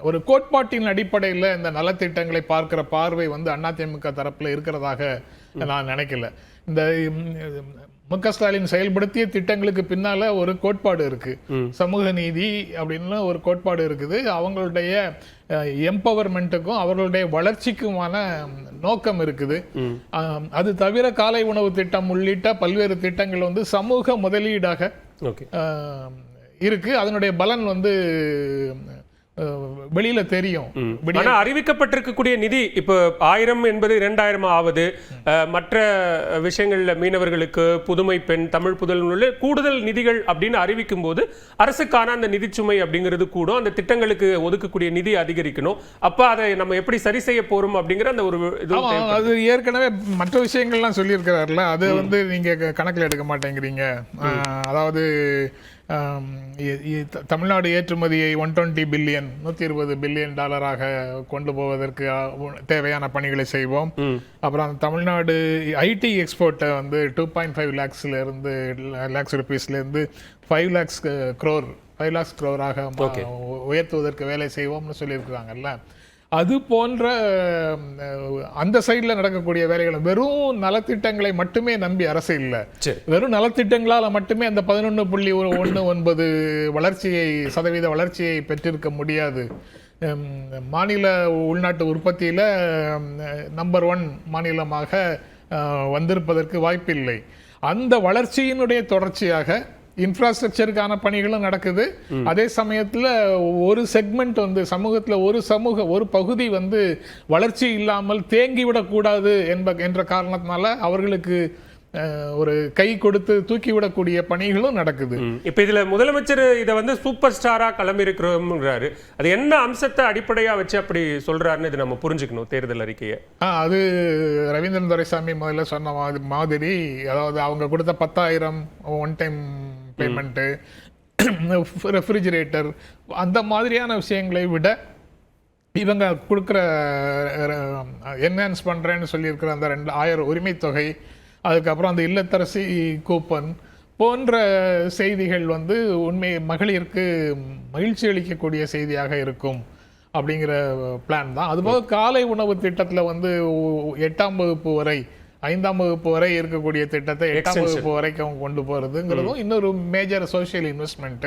ஒரு கோட்பாட்டின் அடிப்படையில் இந்த நலத்திட்டங்களை பார்க்கிற பார்வை வந்து அதிமுக தரப்புல இருக்கிறதாக நான் நினைக்கல. இந்த மு.க. ஸ்டாலின் செயல்படுத்திய திட்டங்களுக்கு பின்னால ஒரு கோட்பாடு இருக்கு, சமூக நீதி அப்படின்னு ஒரு கோட்பாடு இருக்குது. அவங்களுடைய எம்பவர்மெண்ட்டுக்கும் அவர்களுடைய வளர்ச்சிக்குமான நோக்கம் இருக்குது. அது தவிர காலை உணவு திட்டம் உள்ளிட்ட பல்வேறு திட்டங்கள் வந்து சமூக முதலீடாக இருக்கு. அதனுடைய பலன் வந்து வெளியில தெரியும். ஆனா அறிவிக்கப்பட்டிருக்கக்கூடிய நிதி இப்போ 1000 என்பது 2000 ஆவது, மற்ற விஷயங்கள்ல மீனவர்களுக்கு, புதுமை பெண், தமிழ் புதல்வர்கள் கூடுதல் நிதிகள் அப்படின்னு அறிவிக்கும் போது அரசுக்கான அந்த நிதிச்சுமை அப்படிங்கிறது கூடும். அந்த திட்டங்களுக்கு ஒதுக்கக்கூடிய நிதி அதிகரிக்கணும். அப்ப அதை நம்ம எப்படி சரி செய்ய போறோம் அப்படிங்கிற அந்த ஒரு அது ஏற்கனவே மற்ற விஷயங்கள்லாம் சொல்லியிருக்கிறாருல, அது வந்து நீங்க கணக்கில் எடுக்க மாட்டேங்கிறீங்க. அதாவது தமிழ்நாடு ஏற்றுமதியை 120 பில்லியன் $120 பில்லியன் கொண்டு போவதற்கு தேவையான பணிகளை செய்வோம். அப்புறம் தமிழ்நாடு ஐடி எக்ஸ்போர்ட்டை வந்து 2.5 லேக்ஸ் ருபீஸ்ல இருந்து 5 லேக்ஸ் crore உயர்த்துவதற்கு வேலை செய்வோம்னு சொல்லியிருக்கிறாங்கல்ல. அது போன்ற அந்த சைடில் நடக்கக்கூடிய வேலைகள் வெறும் நலத்திட்டங்களை மட்டுமே நம்பி அரசு இல்லை. வெறும் நலத்திட்டங்களால் மட்டுமே அந்த 11.19% சதவீத வளர்ச்சியை பெற்றிருக்க முடியாது. மாநில உள்நாட்டு உற்பத்தியில் நம்பர் 1 மாநிலமாக வந்திருப்பதற்கு வாய்ப்பில்லை. அந்த வளர்ச்சியினுடைய தொடர்ச்சியாக இன்ஃப்ராஸ்ட்ரக்சருக்கான பணிகளும் நடக்குது. அதே சமயத்தில் ஒரு செக்மெண்ட் வந்து சமூகத்தில் ஒரு பகுதி வந்து வளர்ச்சி இல்லாமல் தேங்கிவிடக்கூடாது என்ற காரணத்தினால அவர்களுக்கு ஒரு கை கொடுத்து தூக்கிவிடக்கூடிய பணிகளும் நடக்குது. இப்ப இதுல முதலமைச்சர் இதை வந்து சூப்பர் ஸ்டாரா கிளம்பி இருக்கிறோம்ன்றாரு. அது என்ன அம்சத்தை அடிப்படையா வச்சு அப்படி சொல்றாருன்னு இது நம்ம புரிஞ்சுக்கணும். தேர்தல் அறிக்கையை அது ரவீந்திரன் துரைசாமி முதல்ல சொன்ன மாதிரி, அதாவது அவங்க கொடுத்த 10,000 ஒன் டைம் பேமெண்ட்டு, ரெஃப்ரிஜிரேட்டர், அந்த மாதிரியான விஷயங்களை விட இவங்க கொடுக்குற என்ஹான்ஸ் பண்றேன்னு சொல்லியிருக்கிற அந்த 2,000 உரிமை தொகை, அதுக்கப்புறம் அந்த இல்லத்தரசி கூப்பன் போன்ற செய்திகள் வந்து மகளிருக்கு மகிழ்ச்சி அளிக்கக்கூடிய செய்தியாக இருக்கும் அப்படிங்கிற பிளான் தான். அதுபோக காலை உணவு திட்டத்தில் வந்து 8ஆம் வகுப்பு வரை 5ஆம் வகுப்பு வரை இருக்கக்கூடிய திட்டத்தை 8ஆம் வகுப்பு வரைக்கும் கொண்டு போறதுங்கிறதும் இன்னொரு மேஜர் சோசியல் இன்வெஸ்ட்மெண்ட்.